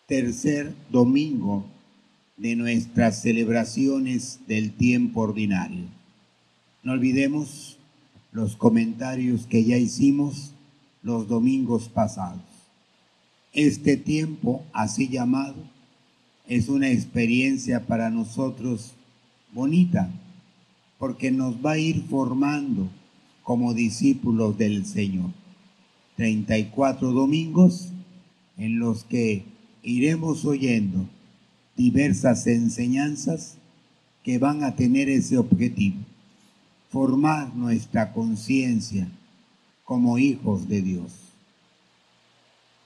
tercer domingo de nuestras celebraciones del tiempo ordinario. No olvidemos los comentarios que ya hicimos los domingos pasados. Este tiempo, así llamado, es una experiencia para nosotros bonita, porque nos va a ir formando como discípulos del Señor. 34 domingos en los que iremos oyendo diversas enseñanzas que van a tener ese objetivo: formar nuestra conciencia como hijos de Dios.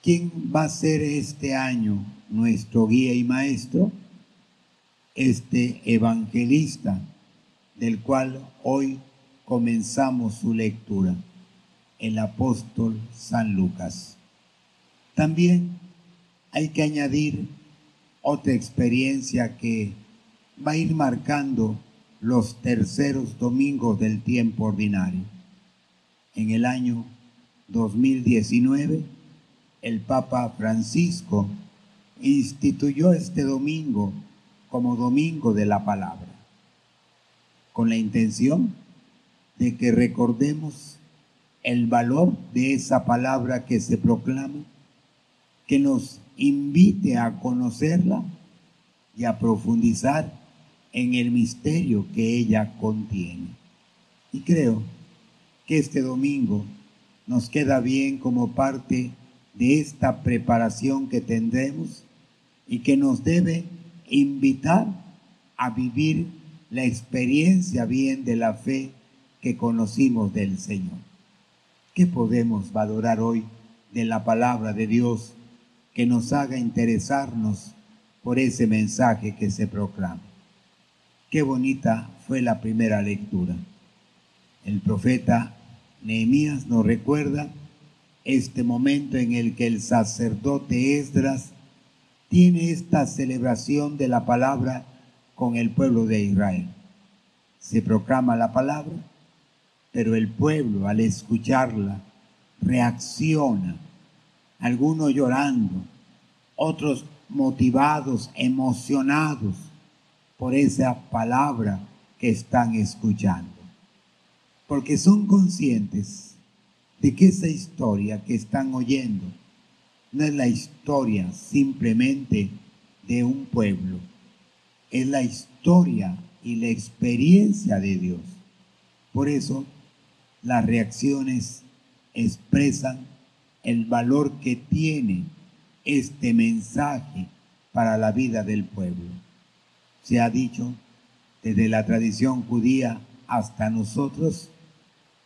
¿Quién va a ser este año nuestro guía y maestro? Este evangelista del cual hoy comenzamos su lectura, el apóstol San Lucas. También hay que añadir otra experiencia que va a ir marcando los terceros domingos del tiempo ordinario. En el año 2019, el Papa Francisco instituyó este domingo como Domingo de la Palabra, con la intención de que recordemos el valor de esa palabra que se proclama, que nos invite a conocerla y a profundizar en el misterio que ella contiene. Y creo que este domingo nos queda bien como parte de esta preparación que tendremos y que nos debe invitar a vivir la experiencia bien de la fe que conocimos del Señor. ¿Qué podemos valorar hoy de la palabra de Dios que nos haga interesarnos por ese mensaje que se proclama? Qué bonita fue la primera lectura. El profeta Nehemías nos recuerda este momento en el que el sacerdote Esdras tiene esta celebración de la palabra con el pueblo de Israel. Se proclama la palabra, pero el pueblo, al escucharla, reacciona, algunos llorando, otros motivados, emocionados por esa palabra que están escuchando, porque son conscientes de que esa historia que están oyendo no es la historia simplemente de un pueblo, es la historia y la experiencia de Dios. Por eso, las reacciones expresan el valor que tiene este mensaje para la vida del pueblo. Se ha dicho desde la tradición judía hasta nosotros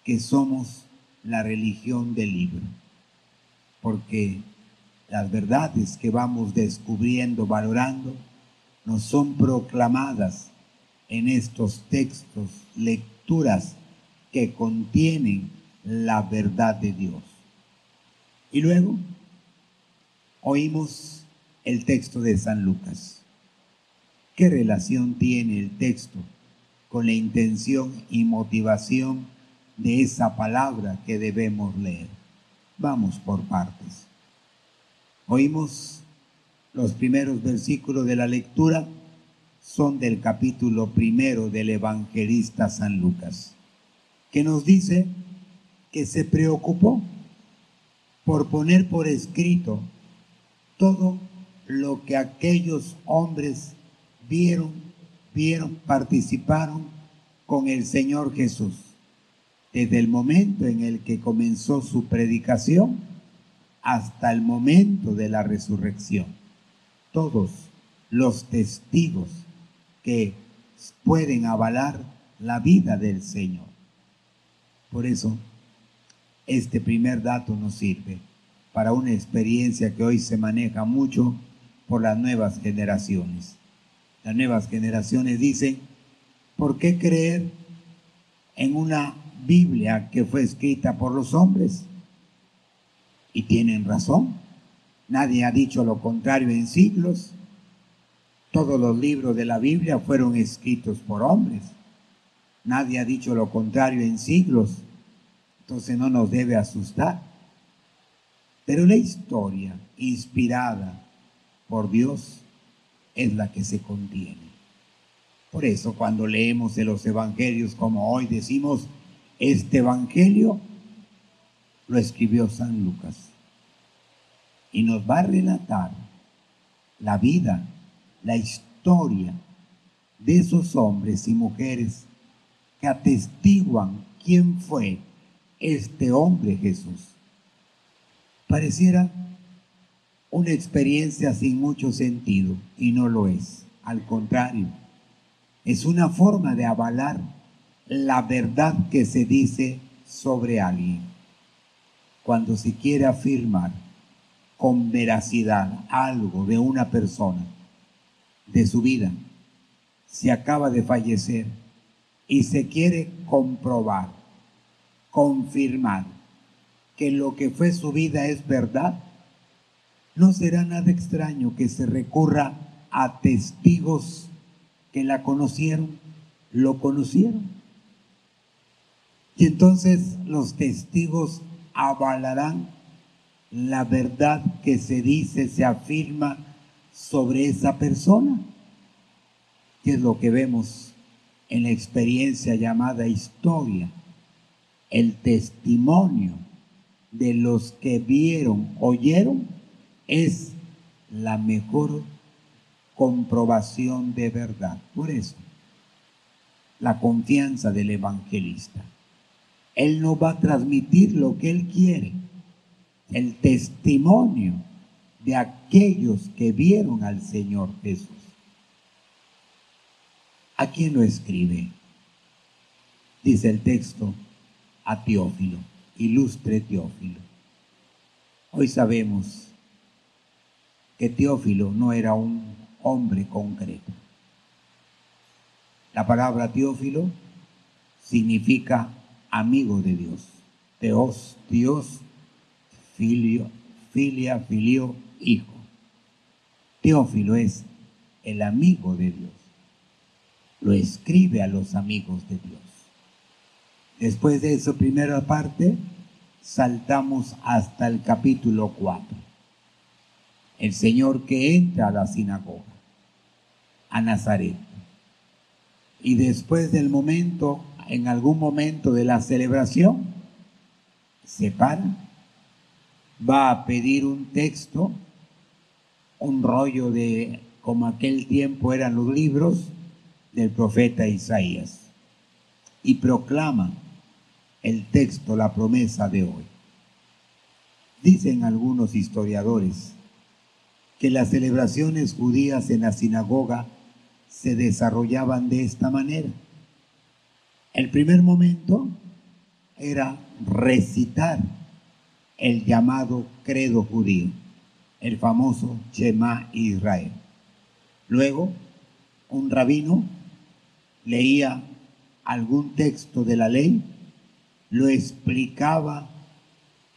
que somos la religión del libro, porque las verdades que vamos descubriendo, valorando, nos son proclamadas en estos textos, lecturas que contienen la verdad de Dios. Y luego oímos el texto de San Lucas. ¿Qué relación tiene el texto con la intención y motivación de esa palabra que debemos leer? Vamos por partes. Oímos los primeros versículos de la lectura, son del capítulo 1 del evangelista San Lucas, que nos dice que se preocupó por poner por escrito todo lo que aquellos hombres vieron, participaron con el Señor Jesús, desde el momento en el que comenzó su predicación hasta el momento de la resurrección. Todos los testigos que pueden avalar la vida del Señor. Por eso, este primer dato nos sirve para una experiencia que hoy se maneja mucho por las nuevas generaciones. Las nuevas generaciones dicen, ¿por qué creer en una Biblia que fue escrita por los hombres? Y tienen razón. Nadie ha dicho lo contrario en siglos. Todos los libros de la Biblia fueron escritos por hombres. Nadie ha dicho lo contrario en siglos. Entonces no nos debe asustar. Pero la historia inspirada por Dios es la que se contiene. Por eso cuando leemos en los evangelios como hoy decimos, este evangelio lo escribió San Lucas y nos va a relatar la vida, la historia de esos hombres y mujeres que atestiguan quién fue este hombre Jesús. Pareciera una experiencia sin mucho sentido y no lo es. Al contrario, es una forma de avalar la verdad que se dice sobre alguien. Cuando se quiere afirmar con veracidad algo de una persona, de su vida, si acaba de fallecer y se quiere comprobar, confirmar que lo que fue su vida es verdad, no será nada extraño que se recurra a testigos que la conocieron, lo conocieron. Y entonces los testigos avalarán la verdad que se dice, se afirma sobre esa persona. ¿Qué es lo que vemos en la experiencia llamada historia? El testimonio de los que vieron, oyeron, es la mejor comprobación de verdad. Por eso, la confianza del evangelista. Él no va a transmitir lo que él quiere, el testimonio de aquellos que vieron al Señor Jesús. ¿A quién lo escribe? Dice el texto, a Teófilo, ilustre Teófilo. Hoy sabemos que Teófilo no era un hombre concreto. La palabra Teófilo significa amigo de Dios. Teos, Dios, filio, filia, filio, hijo. Teófilo es el amigo de Dios. Lo escribe a los amigos de Dios. Después de esa primera parte, saltamos hasta el capítulo 4. El Señor que entra a la sinagoga, a Nazaret. Y después del momento, en algún momento de la celebración, se para, va a pedir un texto, un rollo de, como aquel tiempo eran los libros, del profeta Isaías, y proclama el texto, la promesa de hoy. Dicen algunos historiadores que las celebraciones judías en la sinagoga se desarrollaban de esta manera. El primer momento era recitar el llamado credo judío, el famoso Shema Israel. Luego, un rabino leía algún texto de la ley, lo explicaba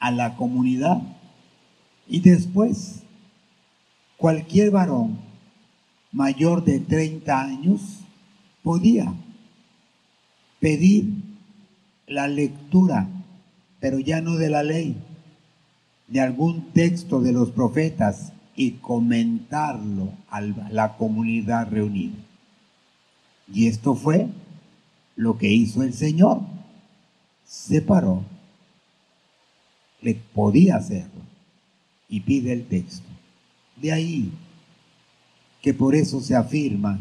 a la comunidad y después cualquier varón mayor de 30 años podía pedir la lectura, pero ya no de la ley, de algún texto de los profetas y comentarlo a la comunidad reunida. Y esto fue lo que hizo el Señor. Se paró, le podía hacerlo y pide el texto. De ahí que por eso se afirma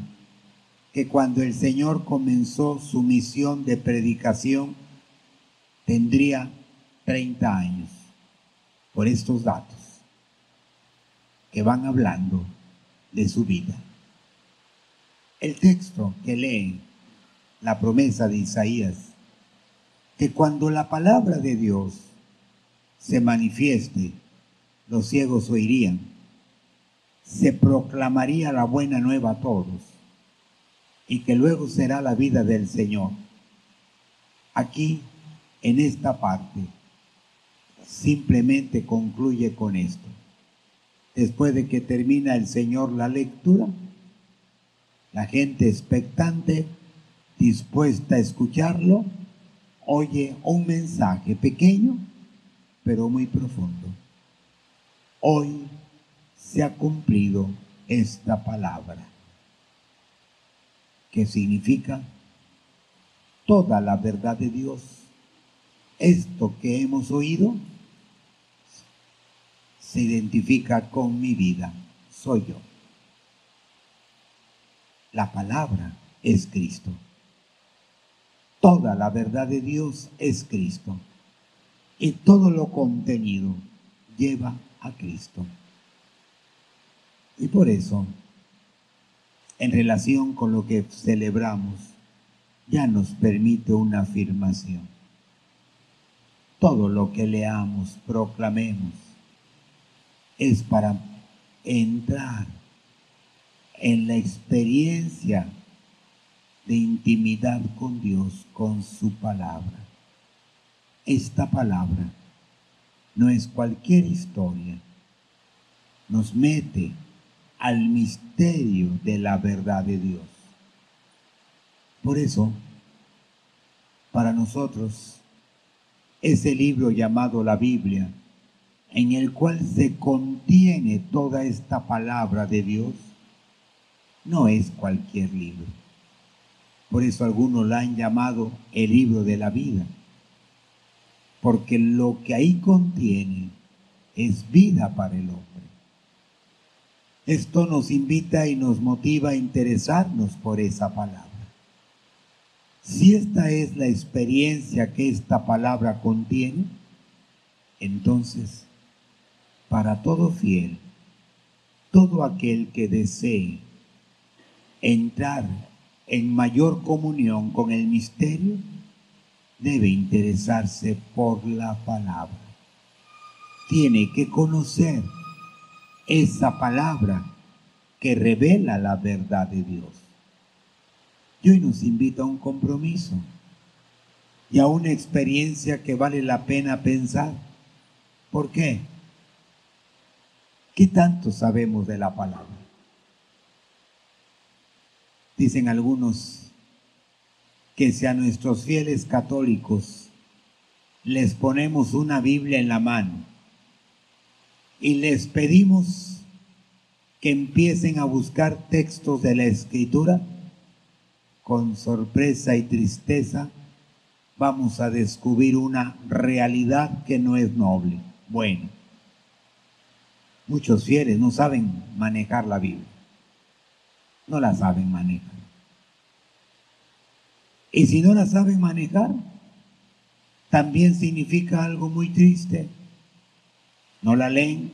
que cuando el Señor comenzó su misión de predicación tendría 30 años, por estos datos que van hablando de su vida. El texto que lee, la promesa de Isaías, que cuando la palabra de Dios se manifieste, los ciegos oirían, se proclamaría la buena nueva a todos, y que luego será la vida del Señor. Aquí, en esta parte, simplemente concluye con esto. Después de que termina el Señor la lectura, la gente expectante, dispuesta a escucharlo, oye un mensaje pequeño, pero muy profundo. Hoy se ha cumplido esta palabra, que significa toda la verdad de Dios. Esto que hemos oído se identifica con mi vida, soy yo. La palabra es Cristo. Toda la verdad de Dios es Cristo. Y todo lo contenido lleva a Cristo. Y por eso, en relación con lo que celebramos, ya nos permite una afirmación. Todo lo que leamos, proclamemos, es para entrar en la experiencia de intimidad con Dios, con su palabra. Esta palabra no es cualquier historia, nos mete al misterio de la verdad de Dios. Por eso, para nosotros, ese libro llamado la Biblia, en el cual se contiene toda esta palabra de Dios, no es cualquier libro. Por eso algunos la han llamado el libro de la vida, porque lo que ahí contiene es vida para el hombre. Esto nos invita y nos motiva a interesarnos por esa palabra. Si esta es la experiencia que esta palabra contiene, entonces, para todo fiel, todo aquel que desee entrar en mayor comunión con el misterio, debe interesarse por la palabra. Tiene que conocer esa palabra que revela la verdad de Dios. Y hoy nos invita a un compromiso y a una experiencia que vale la pena pensar. ¿Por qué? ¿Qué tanto sabemos de la palabra? Dicen algunos que si a nuestros fieles católicos les ponemos una Biblia en la mano y les pedimos que empiecen a buscar textos de la Escritura, con sorpresa y tristeza vamos a descubrir una realidad que no es noble. Bueno, muchos fieles no saben manejar la Biblia, no la saben manejar. Y si no la saben manejar, también significa algo muy triste. No la leen,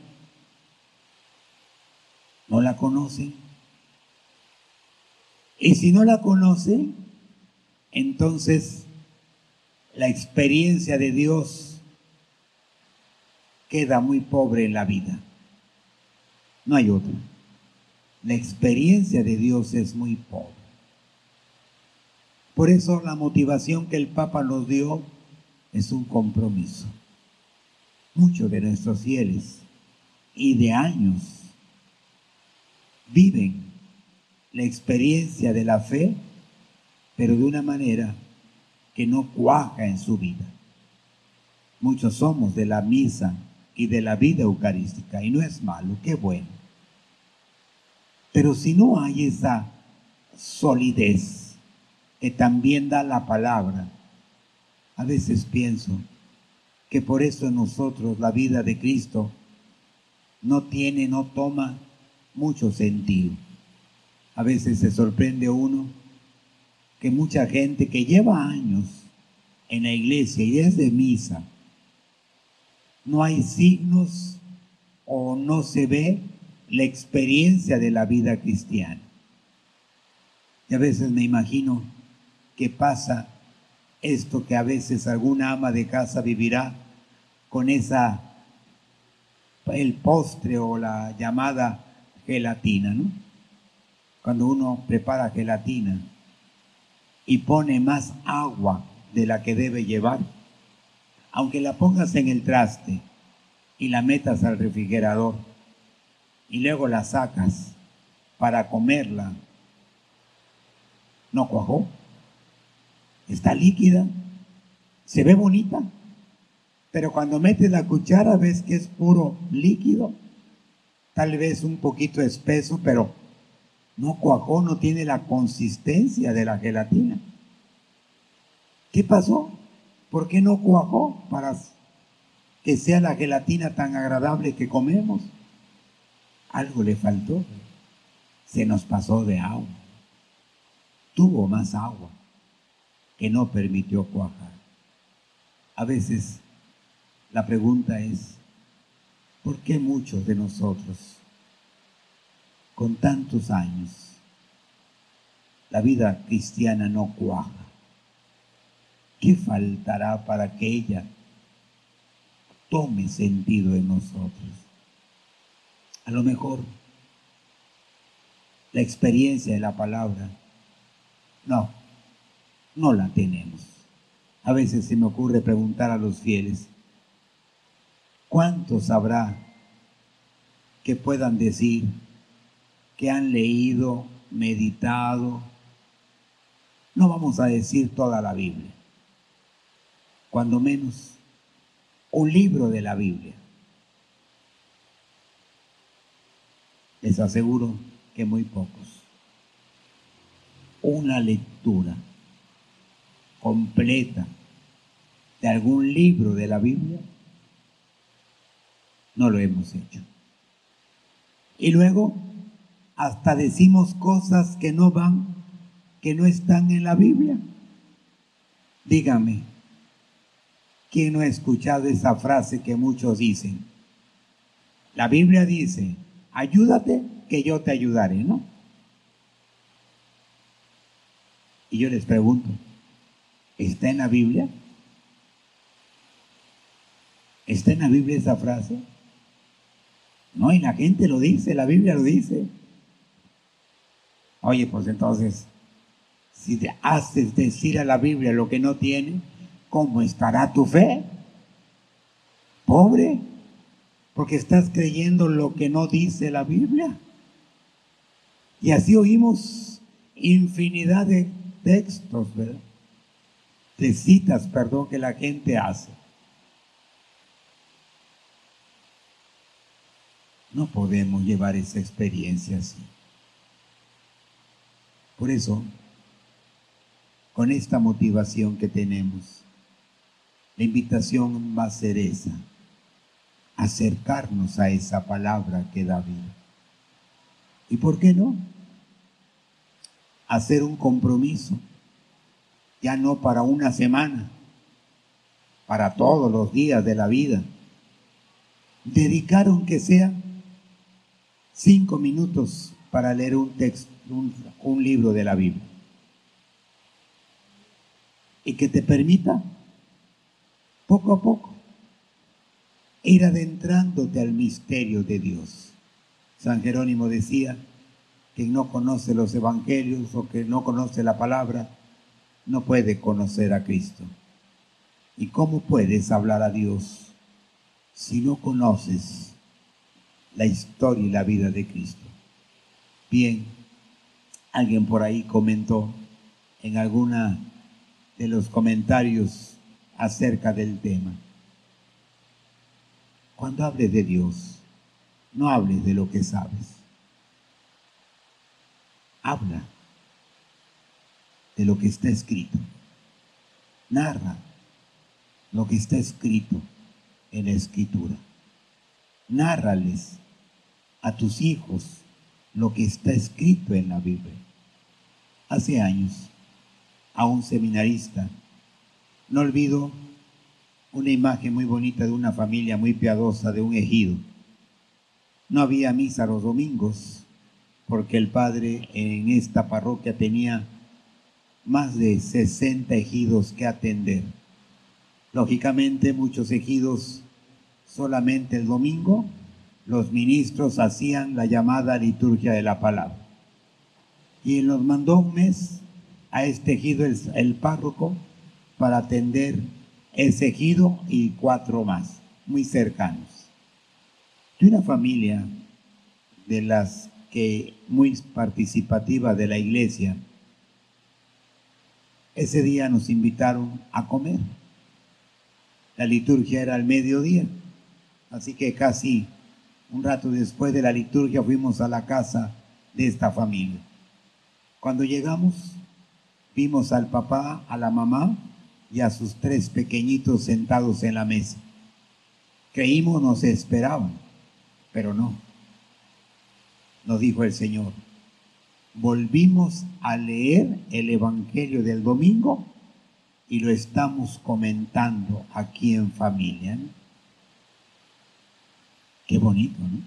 no la conocen. Y si no la conocen, entonces la experiencia de Dios queda muy pobre en la vida. No hay otra. La experiencia de Dios es muy pobre. Por eso la motivación que el Papa nos dio es un compromiso. Muchos de nuestros fieles y de años viven la experiencia de la fe, pero de una manera que no cuaja en su vida. Muchos somos de la misa y de la vida eucarística, y no es malo, qué bueno. Pero si no hay esa solidez que también da la palabra, a veces pienso que por eso en nosotros la vida de Cristo no toma mucho sentido. A veces se sorprende uno que mucha gente que lleva años en la iglesia y es de misa, no hay signos o no se ve la experiencia de la vida cristiana. Y a veces me imagino que pasa esto que a veces alguna ama de casa vivirá con el postre o la llamada gelatina, ¿no? Cuando uno prepara gelatina y pone más agua de la que debe llevar, aunque la pongas en el traste y la metas al refrigerador y luego la sacas para comerla, no cuajó, está líquida, se ve bonita, pero cuando metes la cuchara ves que es puro líquido. tal vez un poquito espeso, pero no cuajó, no tiene la consistencia de la gelatina. ¿Qué pasó? ¿Por qué no cuajó para que sea la gelatina tan agradable que comemos? Algo le faltó. Se nos pasó de agua. Tuvo más agua que no permitió cuajar. A veces la pregunta es, ¿por qué muchos de nosotros, con tantos años, la vida cristiana no cuaja? ¿Qué faltará para que ella tome sentido en nosotros? A lo mejor la experiencia de la palabra, no la tenemos. A veces se me ocurre preguntar a los fieles, ¿cuántos habrá que puedan decir que han leído, meditado? No vamos a decir toda la Biblia, cuando menos un libro de la Biblia. Les aseguro que muy pocos. Una lectura completa de algún libro de la Biblia, no lo hemos hecho. Y luego hasta decimos cosas que no van, que no están en la Biblia. Dígame, ¿quién no ha escuchado esa frase que muchos dicen? La Biblia dice, ayúdate que yo te ayudaré, ¿no? Y yo les pregunto, ¿está en la Biblia? ¿Está en la Biblia esa frase? No, y la gente lo dice, la Biblia lo dice. Oye, pues entonces, si te haces decir a la Biblia lo que no tiene, ¿cómo estará tu fe? Pobre, porque estás creyendo lo que no dice la Biblia. Y así oímos infinidad de textos, ¿verdad? De citas, perdón, que la gente hace. No podemos llevar esa experiencia así. Por eso, con esta motivación que tenemos, la invitación va a ser esa, acercarnos a esa palabra que da vida. ¿Y por qué no? Hacer un compromiso, ya no para una semana, para todos los días de la vida. Dedicar aunque sea 5 minutos para leer un texto, un libro de la Biblia. Y que te permita, poco a poco, ir adentrándote al misterio de Dios. San Jerónimo decía, quien no conoce los evangelios o que no conoce la palabra, no puede conocer a Cristo. ¿Y cómo puedes hablar a Dios si no conoces la historia y la vida de Cristo? Bien, alguien por ahí comentó en alguna de los comentarios acerca del tema. Cuando hables de Dios, no hables de lo que sabes. Habla de lo que está escrito. Narra lo que está escrito en la Escritura. Nárrales a tus hijos lo que está escrito en la Biblia. Hace años, a un seminarista, no olvido una imagen muy bonita de una familia muy piadosa de un ejido. No había misa los domingos porque el padre en esta parroquia tenía más de 60 ejidos que atender. Lógicamente, muchos ejidos solamente el domingo los ministros hacían la llamada liturgia de la palabra. Y nos mandó un mes a este ejido el párroco para atender ese ejido y 4 más, muy cercanos. De una familia de las que muy participativa de la iglesia, ese día nos invitaron a comer. La liturgia era al mediodía, así que casi Un rato después de la liturgia fuimos a la casa de esta familia. Cuando llegamos, vimos al papá, a la mamá y a sus 3 pequeñitos sentados en la mesa. Creímos nos esperaban, pero no. Nos dijo el Señor, volvimos a leer el Evangelio del domingo y lo estamos comentando aquí en familia, ¿no? Qué bonito, ¿no?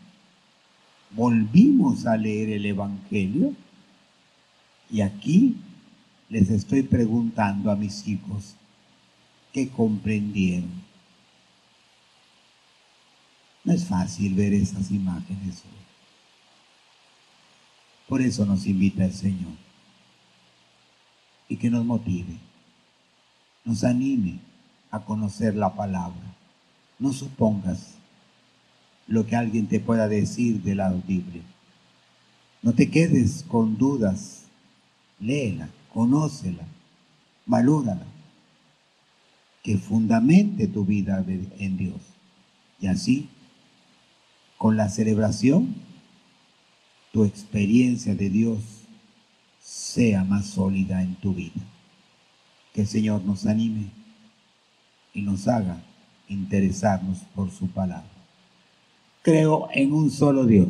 Volvimos a leer el Evangelio y aquí les estoy preguntando a mis hijos qué comprendieron. No es fácil ver esas imágenes hoy. Por eso nos invita el Señor y que nos motive, nos anime a conocer la palabra. No supongas lo que alguien te pueda decir de la Biblia. No te quedes con dudas. Léela, conócela, valórala. Que fundamente tu vida en Dios. Y así, con la celebración, tu experiencia de Dios sea más sólida en tu vida. Que el Señor nos anime y nos haga interesarnos por su palabra. Creo en un solo Dios,